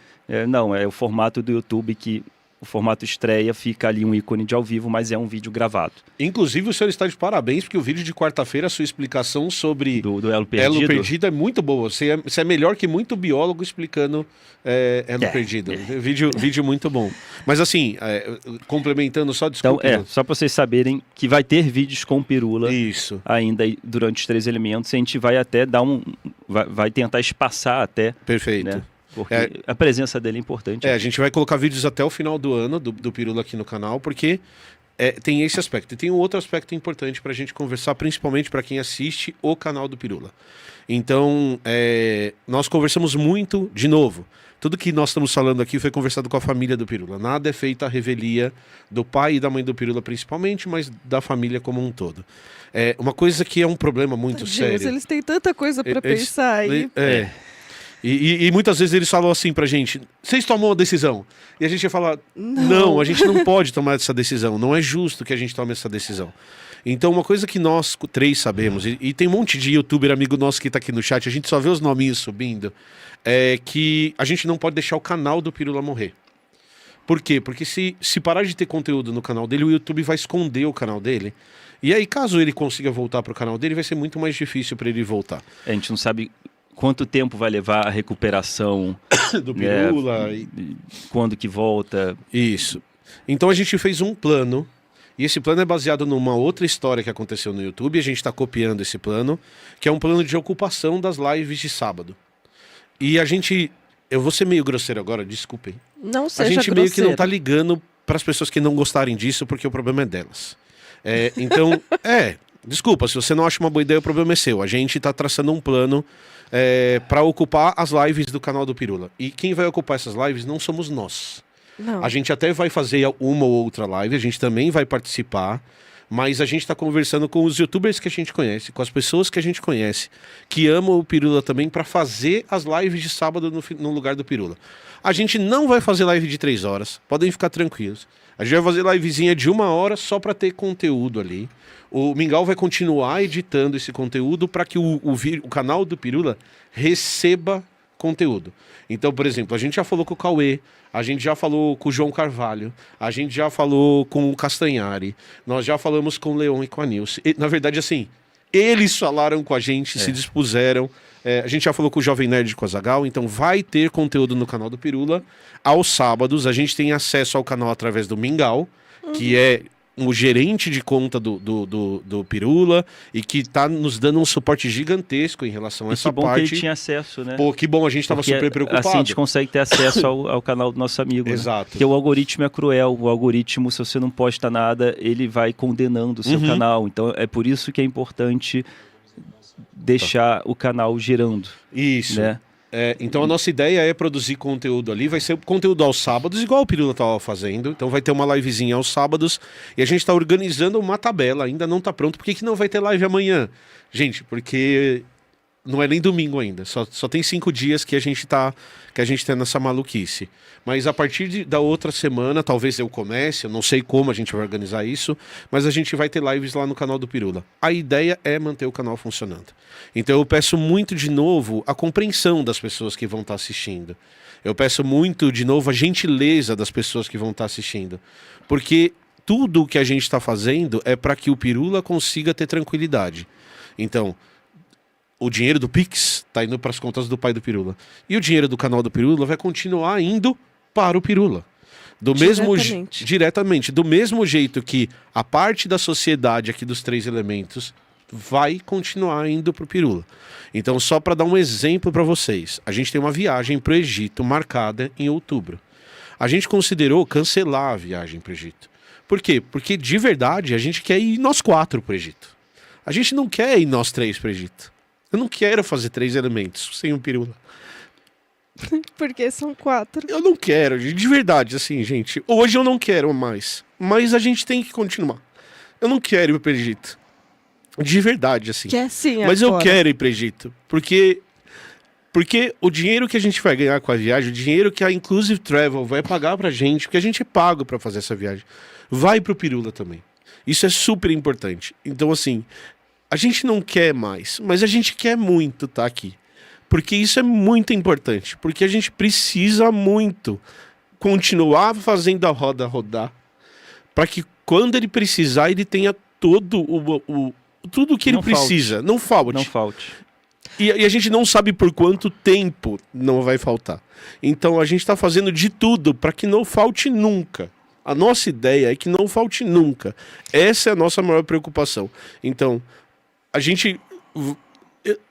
Não, é o formato do YouTube que... O formato estreia, fica ali um ícone de ao vivo, mas é um vídeo gravado. Inclusive, o senhor está de parabéns, porque o vídeo de quarta-feira, a sua explicação sobre do elo perdido. Elo perdido é muito boa. Você é melhor que muito biólogo explicando elo perdido. Vídeo muito bom. Mas assim, complementando só, desculpa. Então, só para vocês saberem que vai ter vídeos com Pirula ainda durante os 3 elementos. A gente vai até vai tentar espaçar até. Perfeito. Né? Porque a presença dele é importante. A gente vai colocar vídeos até o final do ano do Pirula aqui no canal, porque tem esse aspecto. E tem um outro aspecto importante para a gente conversar, principalmente para quem assiste o canal do Pirula. Então, nós conversamos muito, de novo, tudo que nós estamos falando aqui foi conversado com a família do Pirula. Nada é feita a revelia do pai e da mãe do Pirula principalmente, mas da família como um todo. Uma coisa que é um problema muito sério. Eles têm tanta coisa para pensar aí. E muitas vezes eles falam assim pra gente, vocês tomam uma decisão. E a gente ia falar, não, a gente não pode tomar essa decisão. Não é justo que a gente tome essa decisão. Então uma coisa que nós 3 sabemos, e tem um monte de youtuber amigo nosso que tá aqui no chat, a gente só vê os nominhos subindo, é que a gente não pode deixar o canal do Pirula morrer. Por quê? Porque se parar de ter conteúdo no canal dele, o YouTube vai esconder o canal dele. E aí, caso ele consiga voltar pro canal dele, vai ser muito mais difícil para ele voltar. A gente não sabe quanto tempo vai levar a recuperação do Pirula. Quando que volta. Isso. Então a gente fez um plano, e esse plano é baseado numa outra história que aconteceu no YouTube, e a gente está copiando esse plano, que é um plano de ocupação das lives de sábado. E a gente... Eu vou ser meio grosseiro agora, desculpem. Não seja grosseiro. A gente grosseiro. meio que não tá ligando para as pessoas que não gostarem disso, porque o problema é delas. Então, desculpa, se você não acha uma boa ideia, o problema é seu. A gente está traçando um plano para ocupar as lives do canal do Pirula. E quem vai ocupar essas lives não somos nós. Não. A gente até vai fazer uma ou outra live, a gente também vai participar, mas a gente está conversando com os youtubers que a gente conhece, com as pessoas que a gente conhece, que amam o Pirula também, para fazer as lives de sábado no lugar do Pirula. A gente não vai fazer live de 3 horas, podem ficar tranquilos. A gente vai fazer livezinha de 1 hora só para ter conteúdo ali. O Mingau vai continuar editando esse conteúdo para que o canal do Pirula receba conteúdo. Então, por exemplo, a gente já falou com o Cauê, a gente já falou com o João Carvalho, a gente já falou com o Castanhari, nós já falamos com o Leon e com a Nilce. Na verdade, assim, Eles falaram com a gente, se dispuseram. A gente já falou com o Jovem Nerd com a Azaghal, então vai ter conteúdo no canal do Pirula. Aos sábados, a gente tem acesso ao canal através do Mingau, que é o gerente de conta do Pirula e que tá nos dando um suporte gigantesco em relação a essa parte. Que bom que ele tinha acesso, né? Pô, que bom, a gente estava super preocupado. Assim a gente consegue ter acesso ao canal do nosso amigo. Exato. Né? Porque o algoritmo é cruel. O algoritmo, se você não posta nada, ele vai condenando o seu canal. Então é por isso que é importante deixar o canal girando. Isso. Né? Então a nossa ideia é produzir conteúdo ali, vai ser conteúdo aos sábados, igual o Pirula estava fazendo, então vai ter uma livezinha aos sábados, e a gente está organizando uma tabela, ainda não está pronto. Por que não vai ter live amanhã? Gente, porque não é nem domingo ainda, só tem 5 dias que a gente tá nessa maluquice. Mas a partir da outra semana, talvez eu comece, eu não sei como a gente vai organizar isso, mas a gente vai ter lives lá no canal do Pirula. A ideia é manter o canal funcionando. Então eu peço muito de novo a compreensão das pessoas que vão estar assistindo. Eu peço muito de novo a gentileza das pessoas que vão estar assistindo. Porque tudo o que a gente está fazendo é para que o Pirula consiga ter tranquilidade. Então, o dinheiro do Pix está indo para as contas do pai do Pirula. E o dinheiro do canal do Pirula vai continuar indo para o Pirula. Diretamente. Do mesmo jeito que a parte da sociedade aqui dos 3 elementos vai continuar indo para o Pirula. Então, só para dar um exemplo para vocês, a gente tem uma viagem para o Egito marcada em outubro. A gente considerou cancelar a viagem para o Egito. Por quê? Porque, de verdade, a gente quer ir nós 4 para o Egito. A gente não quer ir nós 3 para o Egito. Eu não quero fazer 3 elementos sem o Pirula. Porque são 4. Eu não quero, de verdade, assim, gente. Hoje eu não quero mais. Mas a gente tem que continuar. Eu não quero ir para o Egito. De verdade, assim. Quer sim, mas agora. Eu quero ir para o Egito. Porque o dinheiro que a gente vai ganhar com a viagem, o dinheiro que a Inclusive Travel vai pagar pra gente, porque a gente é pago para fazer essa viagem, vai pro Pirula também. Isso é super importante. Então, assim, a gente não quer mais, mas a gente quer muito estar aqui. Porque isso é muito importante. Porque a gente precisa muito continuar fazendo a roda rodar. Para que quando ele precisar, ele tenha tudo o que ele precisa. Não falte. Não falte. E a gente não sabe por quanto tempo não vai faltar. Então a gente está fazendo de tudo para que não falte nunca. A nossa ideia é que não falte nunca. Essa é a nossa maior preocupação. Então, a gente...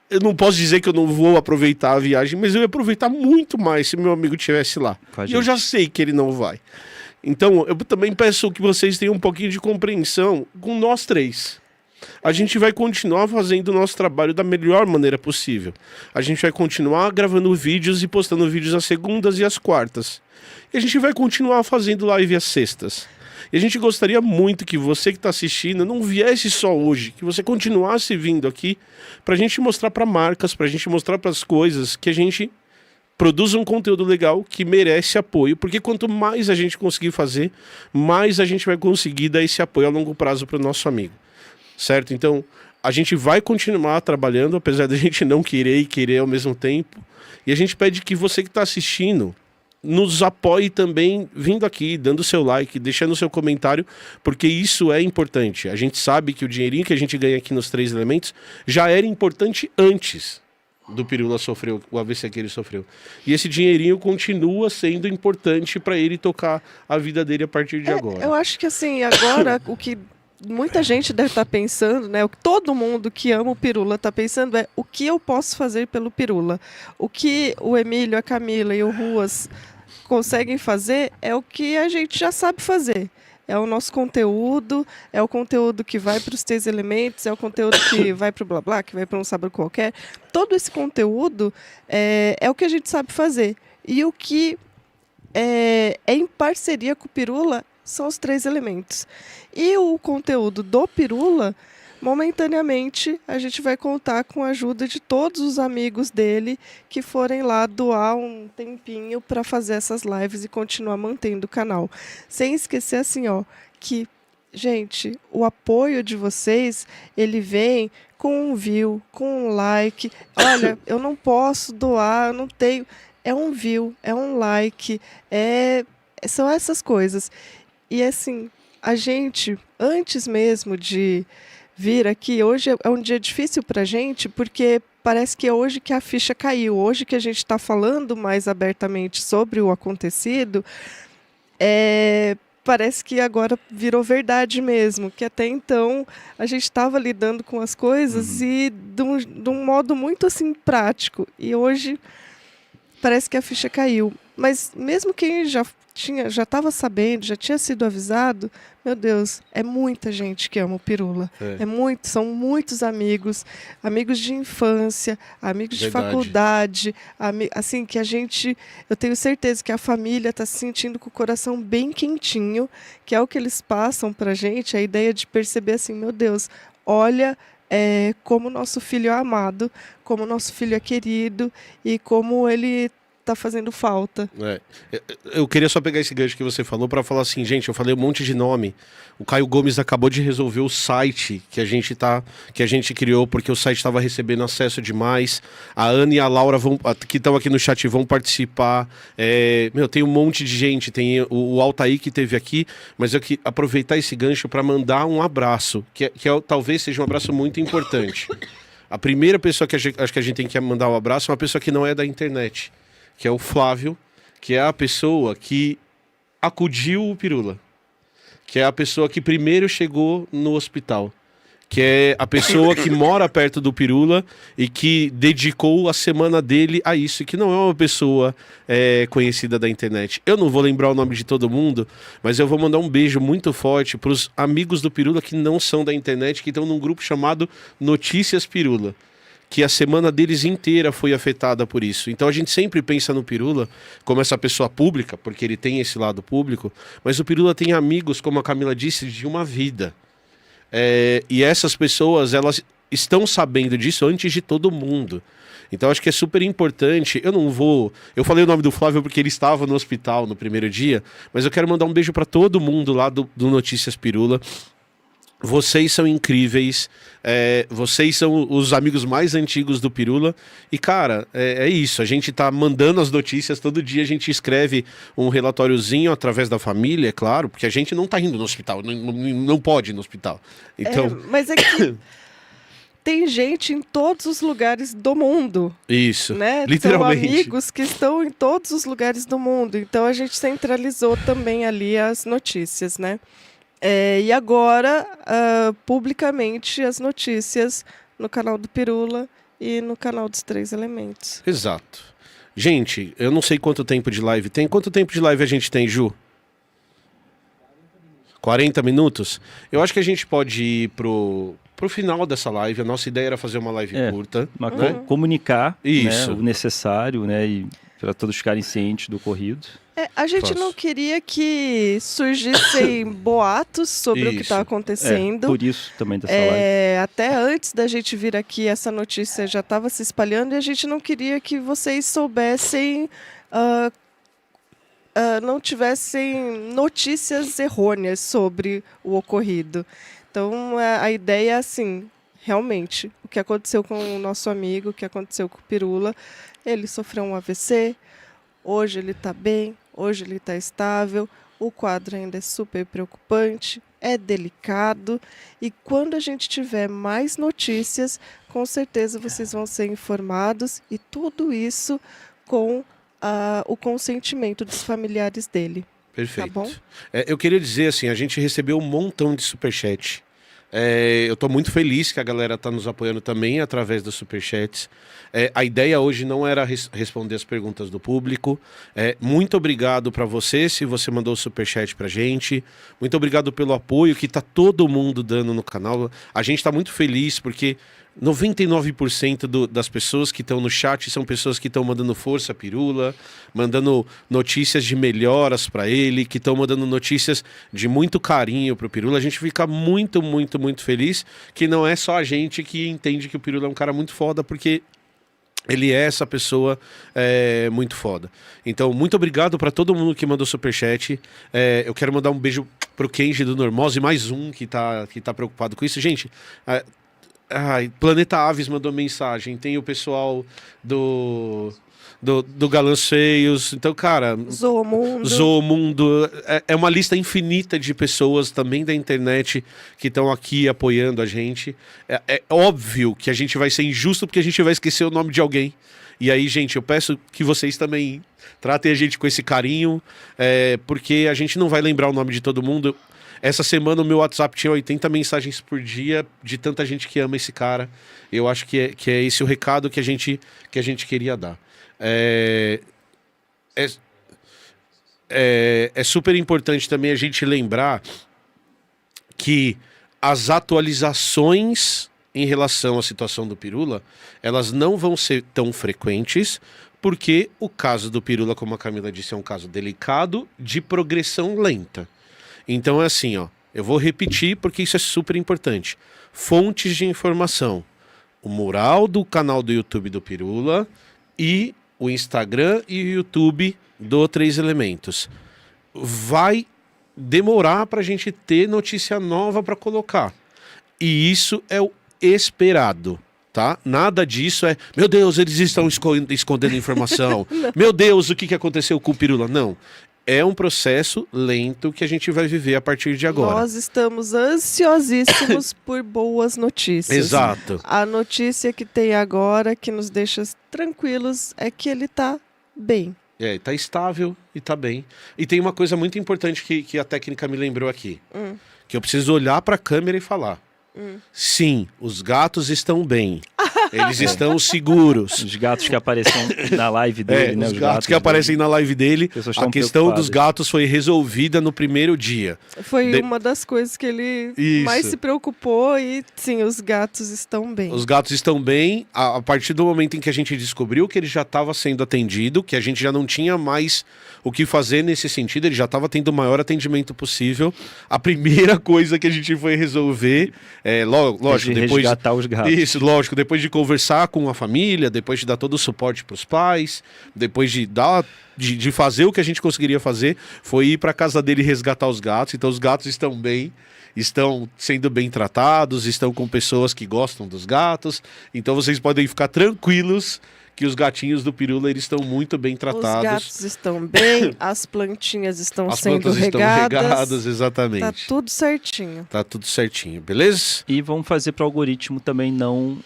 Eu não posso dizer que eu não vou aproveitar a viagem, mas eu ia aproveitar muito mais se meu amigo estivesse lá. E eu já sei que ele não vai. Então, eu também peço que vocês tenham um pouquinho de compreensão com nós 3. A gente vai continuar fazendo o nosso trabalho da melhor maneira possível. A gente vai continuar gravando vídeos e postando vídeos às segundas e às quartas. E a gente vai continuar fazendo live às sextas. E a gente gostaria muito que você que está assistindo não viesse só hoje, que você continuasse vindo aqui para a gente mostrar para marcas, para a gente mostrar para as coisas que a gente produz um conteúdo legal que merece apoio, porque quanto mais a gente conseguir fazer, mais a gente vai conseguir dar esse apoio a longo prazo para o nosso amigo. Certo? Então, a gente vai continuar trabalhando, apesar da gente não querer e querer ao mesmo tempo. E a gente pede que você que está assistindo nos apoie também vindo aqui, dando seu like, deixando seu comentário, porque isso é importante. A gente sabe que o dinheirinho que a gente ganha aqui nos 3 elementos já era importante antes do Pirula sofrer, o AVC que ele sofreu. E esse dinheirinho continua sendo importante para ele tocar a vida dele a partir de agora. Eu acho que assim, agora o que muita gente deve estar pensando, né? O que todo mundo que ama o Pirula está pensando é o que eu posso fazer pelo Pirula. O que o Emílio, a Camila e o Ruas conseguem fazer é o que a gente já sabe fazer. É o nosso conteúdo, é o conteúdo que vai para os 3 elementos, é o conteúdo que vai para o blá blá, que vai para um sábado qualquer. Todo esse conteúdo é o que a gente sabe fazer. E o que é em parceria com o Pirula são os 3 elementos. E o conteúdo do Pirula, momentaneamente, a gente vai contar com a ajuda de todos os amigos dele que forem lá doar um tempinho para fazer essas lives e continuar mantendo o canal. Sem esquecer assim, ó, que, gente, o apoio de vocês, ele vem com um view, com um like. Olha, eu não posso doar, eu não tenho... É um view, é um like, são essas coisas. E assim, a gente, antes mesmo de vir aqui. Hoje é um dia difícil para a gente, porque parece que é hoje que a ficha caiu. Hoje que a gente está falando mais abertamente sobre o acontecido, parece que agora virou verdade mesmo, que até então a gente estava lidando com as coisas e de um modo muito assim prático. E hoje parece que a ficha caiu. Mas mesmo quem já estava sabendo, já tinha sido avisado, meu Deus, é muita gente que ama o Pirula. São muitos amigos de infância, amigos de faculdade, assim, que eu tenho certeza que a família está se sentindo com o coração bem quentinho, que é o que eles passam para a gente, a ideia de perceber assim, meu Deus, olha como nosso filho é amado, como nosso filho é querido e como ele tá fazendo falta. Eu queria só pegar esse gancho que você falou para falar assim, gente, eu falei um monte de nome. O Caio Gomes acabou de resolver o site que a gente criou, porque o site estava recebendo acesso demais. A Ana e a Laura que estão aqui no chat vão participar. Tem um monte de gente, tem o Altair que esteve aqui, mas eu quero aproveitar esse gancho para mandar um abraço, que talvez seja um abraço muito importante. A primeira pessoa que acho que a gente tem que mandar um abraço é uma pessoa que não é da internet, que é o Flávio, que é a pessoa que acudiu o Pirula, que é a pessoa que primeiro chegou no hospital, que é a pessoa que mora perto do Pirula e que dedicou a semana dele a isso, e que não é uma pessoa conhecida da internet. Eu não vou lembrar o nome de todo mundo, mas eu vou mandar um beijo muito forte para os amigos do Pirula que não são da internet, que estão num grupo chamado Notícias Pirula, que a semana deles inteira foi afetada por isso. Então a gente sempre pensa no Pirula como essa pessoa pública, porque ele tem esse lado público, mas o Pirula tem amigos, como a Camila disse, de uma vida. E essas pessoas, elas estão sabendo disso antes de todo mundo. Então acho que é super importante. Eu falei o nome do Flávio porque ele estava no hospital no primeiro dia, mas eu quero mandar um beijo para todo mundo lá do Notícias Pirula. Vocês são incríveis, vocês são os amigos mais antigos do Pirula. E, cara, é isso. A gente tá mandando as notícias, todo dia a gente escreve um relatóriozinho através da família, é claro, porque a gente não tá indo no hospital, não pode ir no hospital. Então... mas é que tem gente em todos os lugares do mundo. Isso, né? literalmente. São amigos que estão em todos os lugares do mundo. Então a gente centralizou também ali as notícias, né? E agora, publicamente, as notícias no canal do Pirula e no canal dos Três Elementos. Exato. Gente, eu não sei quanto tempo de live tem. Quanto tempo de live a gente tem, Ju? 40 minutos? Eu acho que a gente pode ir pro final dessa live. A nossa ideia era fazer uma live curta. Comunicar, isso, né, o necessário, né, e para todos ficarem cientes do ocorrido. A gente não queria que surgissem boatos sobre o que está acontecendo. Por isso também dessa live. Até antes da gente vir aqui, essa notícia já estava se espalhando e a gente não queria que vocês soubessem, não tivessem notícias errôneas sobre o ocorrido. Então, a ideia é assim, realmente, o que aconteceu com o nosso amigo, o que aconteceu com o Pirula, ele sofreu um AVC, hoje ele está bem, hoje ele está estável, o quadro ainda é super preocupante, é delicado, e quando a gente tiver mais notícias, com certeza vocês vão ser informados, e tudo isso com o consentimento dos familiares dele. Perfeito. Tá bom? Eu queria dizer assim, a gente recebeu um montão de superchat. Eu estou muito feliz que a galera está nos apoiando também através dos superchats. A ideia hoje não era responder as perguntas do público. Muito obrigado para você, se você mandou o superchat para a gente. Muito obrigado pelo apoio que está todo mundo dando no canal. A gente está muito feliz porque 99% das pessoas que estão no chat são pessoas que estão mandando força Pirula, mandando notícias de melhoras para ele, que estão mandando notícias de muito carinho para o Pirula. A gente fica muito, muito, muito feliz que não é só a gente que entende que o Pirula é um cara muito foda, porque ele é essa pessoa muito foda. Então, muito obrigado para todo mundo que mandou superchat. Eu quero mandar um beijo pro Kenji do Normose, mais um que tá preocupado com isso. Gente, Planeta Aves mandou mensagem. Tem o pessoal do Galãs Feios. Então, cara... Zoomundo. É uma lista infinita de pessoas também da internet que estão aqui apoiando a gente. É óbvio que a gente vai ser injusto porque a gente vai esquecer o nome de alguém. E aí, gente, eu peço que vocês também tratem a gente com esse carinho, porque a gente não vai lembrar o nome de todo mundo. Essa semana o meu WhatsApp tinha 80 mensagens por dia de tanta gente que ama esse cara. Eu acho que é esse o recado que a gente queria dar. É super importante também a gente lembrar que as atualizações em relação à situação do Pirula, elas não vão ser tão frequentes, porque o caso do Pirula, como a Camila disse, é um caso delicado, de progressão lenta. Então é assim, ó, eu vou repetir porque isso é super importante. Fontes de informação: o mural do canal do YouTube do Pirula e o Instagram e o YouTube do 3 Elementos. Vai demorar para a gente ter notícia nova para colocar. E isso é o esperado, tá? Nada disso é, meu Deus, eles estão escondendo informação. Meu Deus, o que aconteceu com o Pirula? Não. É um processo lento que a gente vai viver a partir de agora. Nós estamos ansiosíssimos por boas notícias. Exato. A notícia que tem agora, que nos deixa tranquilos, é que ele tá bem. Tá estável e tá bem. E tem uma coisa muito importante que a técnica me lembrou aqui. Que eu preciso olhar para a câmera e falar. Sim, os gatos estão bem. Eles estão seguros. Os gatos que aparecem na live dele, né? Os gatos que aparecem na live dele. A questão dos gatos foi resolvida no primeiro dia. Foi uma das coisas que ele mais se preocupou e, sim, os gatos estão bem. Os gatos estão bem a partir do momento em que a gente descobriu que ele já estava sendo atendido, que a gente já não tinha mais o que fazer nesse sentido, ele já estava tendo o maior atendimento possível. A primeira coisa que a gente foi resolver, lógico, depois... resgatar os gatos. Isso, lógico, depois de conversar com a família, depois de dar todo o suporte para os pais, depois de fazer o que a gente conseguiria fazer, foi ir para casa dele resgatar os gatos. Então os gatos estão bem, estão sendo bem tratados, estão com pessoas que gostam dos gatos. Então vocês podem ficar tranquilos que os gatinhos do Pirula, eles estão muito bem tratados. Os gatos estão bem, as plantinhas estão sendo regadas. Exatamente. Tá tudo certinho. Tá tudo certinho, beleza? E vamos fazer para o algoritmo também não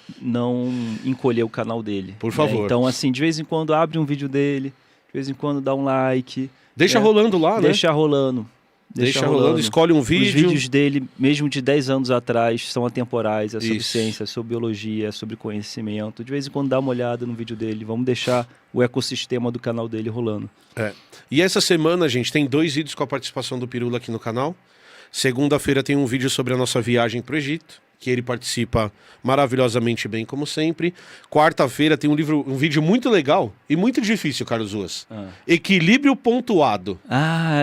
encolher o canal dele. Por favor. Então, assim, de vez em quando abre um vídeo dele, de vez em quando dá um like. Deixa rolando lá, né? Deixa rolando. Deixa rolando, escolhe um vídeo. Os vídeos dele, mesmo de 10 anos atrás, são atemporais. É sobre ciência, é sobre biologia, é sobre conhecimento. De vez em quando dá uma olhada no vídeo dele. Vamos deixar o ecossistema do canal dele rolando. E essa semana, gente, tem 2 vídeos com a participação do Pirula aqui no canal. Segunda-feira tem um vídeo sobre a nossa viagem para o Egito, que ele participa maravilhosamente bem, como sempre. Quarta-feira tem um vídeo muito legal e muito difícil, Carlos Ruas. Equilíbrio pontuado.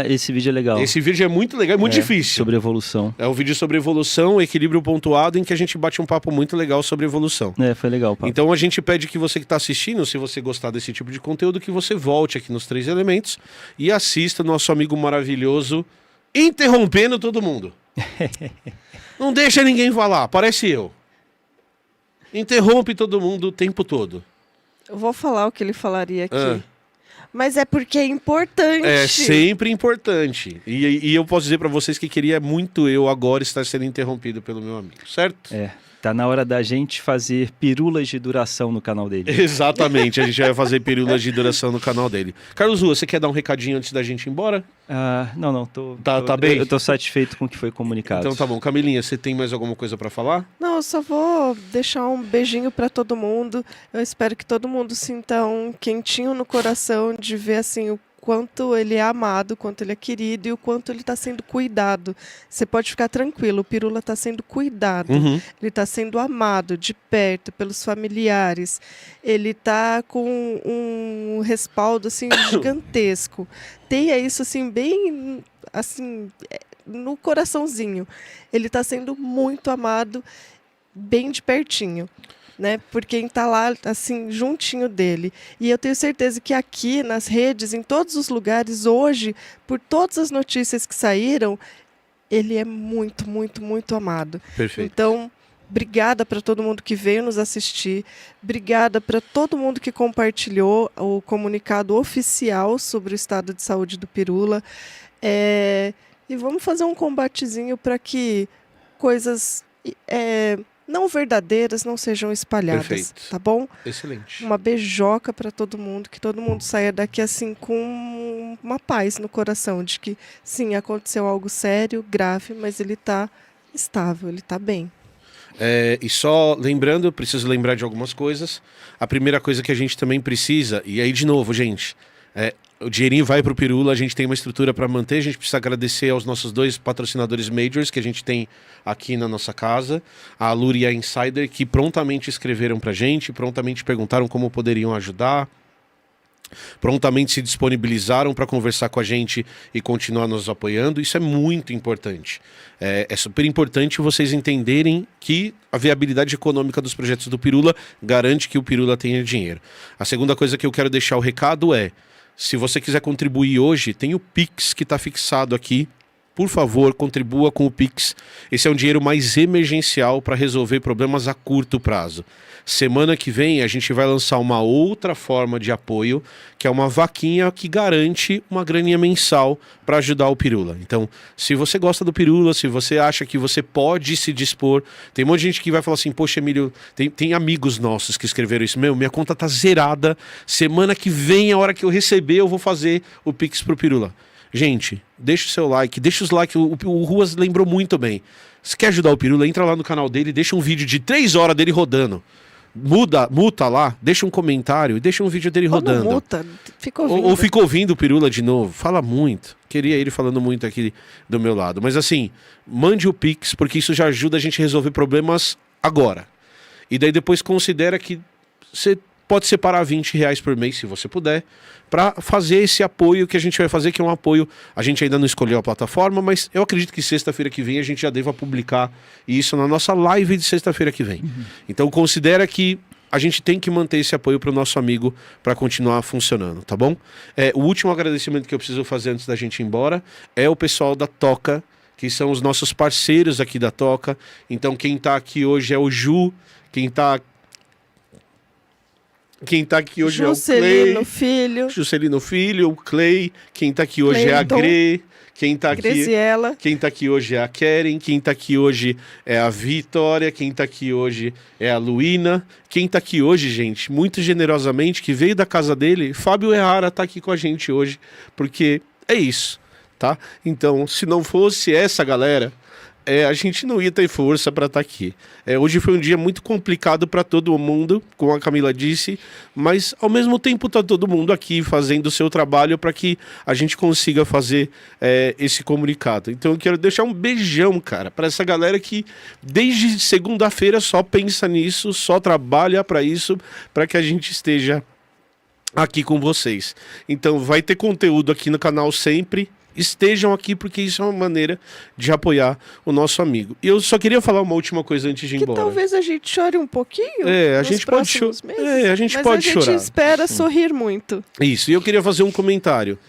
Esse vídeo é legal. Esse vídeo é muito legal, é muito difícil. Sobre evolução. É um vídeo sobre evolução, equilíbrio pontuado, em que a gente bate um papo muito legal sobre evolução. Foi legal, papo. Então a gente pede que você que está assistindo, se você gostar desse tipo de conteúdo, que você volte aqui nos 3 Elementos e assista nosso amigo maravilhoso interrompendo todo mundo. Não deixa ninguém falar, parece eu. Interrompe todo mundo o tempo todo. Eu vou falar o que ele falaria aqui. Mas é porque é importante. É sempre importante. E eu posso dizer para vocês que queria muito eu agora estar sendo interrompido pelo meu amigo, certo? Tá na hora da gente fazer pirulas de duração no canal dele. Exatamente, a gente vai fazer pirulas de duração no canal dele. Carlos Rua, você quer dar um recadinho antes da gente ir embora? Não, tá bem? Eu tô satisfeito com o que foi comunicado. Então tá bom. Camilinha, você tem mais alguma coisa para falar? Não, eu só vou deixar um beijinho para todo mundo. Eu espero que todo mundo sinta um quentinho no coração de ver assim o quanto ele é amado, o quanto ele é querido e o quanto ele está sendo cuidado. Você pode ficar tranquilo, o Pirula está sendo cuidado. Ele está sendo amado de perto pelos familiares. Ele está com um respaldo assim gigantesco. Tenha isso assim bem assim no coraçãozinho. Ele está sendo muito amado, bem de pertinho. Né, por quem está lá assim juntinho dele. E eu tenho certeza que aqui nas redes, em todos os lugares hoje, por todas as notícias que saíram, ele é muito, muito, muito amado. Perfeito. Então, Obrigada para todo mundo que veio nos assistir. Obrigada para todo mundo que compartilhou o comunicado oficial sobre o estado de saúde do Pirula. E vamos fazer um combatezinho para que coisas não verdadeiras não sejam espalhadas. Perfeito. Tá bom? Excelente. Uma beijoca para todo mundo, que todo mundo saia daqui assim com uma paz no coração de que sim, aconteceu algo sério, grave, mas ele está estável, ele está bem. E só lembrando, eu preciso lembrar de algumas coisas. A primeira coisa que a gente também precisa, e aí de novo, gente, o dinheirinho vai pro Pirula, a gente tem uma estrutura para manter, a gente precisa agradecer aos nossos 2 patrocinadores majors que a gente tem aqui na nossa casa, a Alura e a Insider, que prontamente escreveram pra gente, prontamente perguntaram como poderiam ajudar, prontamente se disponibilizaram para conversar com a gente e continuar nos apoiando. Isso é muito importante. É super importante vocês entenderem que a viabilidade econômica dos projetos do Pirula garante que o Pirula tenha dinheiro. A segunda coisa que eu quero deixar o recado é: se você quiser contribuir hoje, tem o Pix que está fixado aqui. Por favor, contribua com o Pix. Esse é um dinheiro mais emergencial para resolver problemas a curto prazo. Semana que vem a gente vai lançar uma outra forma de apoio, que é uma vaquinha que garante uma graninha mensal para ajudar o Pirula. Então, se você gosta do Pirula, se você acha que você pode se dispor, tem um monte de gente que vai falar assim: poxa, Emílio, tem amigos nossos que escreveram isso. Minha conta tá zerada, semana que vem, a hora que eu receber, eu vou fazer o Pix pro Pirula. Gente, deixa o seu like, deixa os likes, o Ruas lembrou muito bem. Se quer ajudar o Pirula, entra lá no canal dele, deixa um vídeo de 3 horas dele rodando. Muta lá, deixa um comentário e deixa um vídeo dele rodando. Muta, fica ouvindo. Ou fica ouvindo o Pirula de novo. Fala muito. Queria ele falando muito aqui do meu lado. Mas assim, mande o Pix, porque isso já ajuda a gente a resolver problemas agora. E daí depois considera que você pode separar R$20 por mês, se você puder, para fazer esse apoio que a gente vai fazer, que é um apoio. A gente ainda não escolheu a plataforma, mas eu acredito que sexta-feira que vem a gente já deva publicar isso na nossa live de sexta-feira que vem. Então considera que a gente tem que manter esse apoio para o nosso amigo para continuar funcionando, tá bom? O último agradecimento que eu preciso fazer antes da gente ir embora é o pessoal da Toca, que são os nossos parceiros aqui da Toca. Então quem tá aqui hoje é o Ju, quem tá aqui hoje Juscelino é o Clay. Filho. Juscelino Filho, o Clay. Quem tá aqui hoje é a Gre. Quem tá aqui hoje é a Keren. Quem tá aqui hoje é a Vitória. Quem tá aqui hoje é a Luína. Quem tá aqui hoje, gente, muito generosamente, que veio da casa dele, Fábio Errara tá aqui com a gente hoje, porque é isso, tá? Então, se não fosse essa galera, a gente não ia ter força para estar aqui. Hoje foi um dia muito complicado para todo mundo, como a Camila disse, mas ao mesmo tempo está todo mundo aqui fazendo o seu trabalho para que a gente consiga fazer esse comunicado. Então eu quero deixar um beijão, cara, para essa galera que desde segunda-feira só pensa nisso, só trabalha para isso, para que a gente esteja aqui com vocês. Então vai ter conteúdo aqui no canal sempre. Estejam aqui porque isso é uma maneira de apoiar o nosso amigo. E eu só queria falar uma última coisa antes de ir embora. Que talvez a gente chore um pouquinho. A gente pode chorar. A gente pode chorar. Mas a gente espera sorrir muito. Isso. E eu queria fazer um comentário.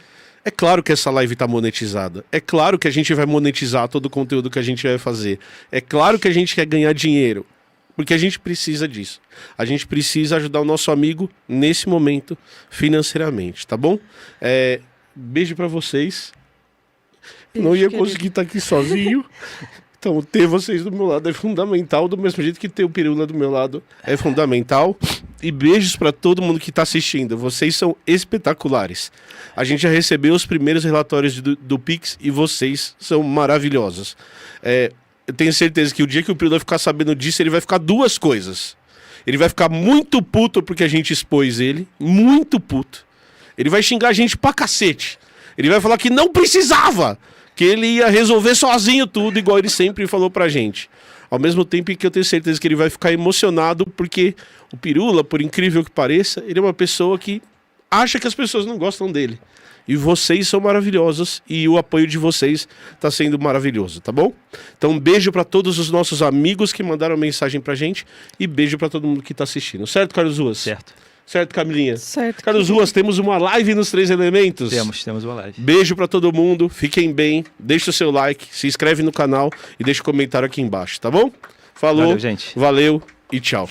É claro que essa live está monetizada. É claro que a gente vai monetizar todo o conteúdo que a gente vai fazer. É claro que a gente quer ganhar dinheiro. Porque a gente precisa disso. A gente precisa ajudar o nosso amigo nesse momento financeiramente, tá bom? Beijo para vocês. Não ia conseguir estar aqui sozinho. Então, ter vocês do meu lado é fundamental, do mesmo jeito que ter o Pirula do meu lado é fundamental. E beijos para todo mundo que está assistindo. Vocês são espetaculares. A gente já recebeu os primeiros relatórios do Pix e vocês são maravilhosos. Eu tenho certeza que o dia que o Pirula ficar sabendo disso, ele vai ficar 2 coisas. Ele vai ficar muito puto porque a gente expôs ele. Muito puto. Ele vai xingar a gente pra cacete. Ele vai falar que não precisava, que ele ia resolver sozinho tudo, igual ele sempre falou pra gente. Ao mesmo tempo que eu tenho certeza que ele vai ficar emocionado, porque o Pirula, por incrível que pareça, ele é uma pessoa que acha que as pessoas não gostam dele. E vocês são maravilhosos e o apoio de vocês está sendo maravilhoso, tá bom? Então um beijo para todos os nossos amigos que mandaram mensagem pra gente e beijo para todo mundo que tá assistindo. Certo, Carlos Ruas? Certo, Camilinha? Certo. Carlos Ruas, temos uma live nos 3 elementos? Temos uma live. Beijo pra todo mundo, fiquem bem, deixa o seu like, se inscreve no canal e deixa o comentário aqui embaixo, tá bom? Falou. Valeu, gente. Valeu e tchau.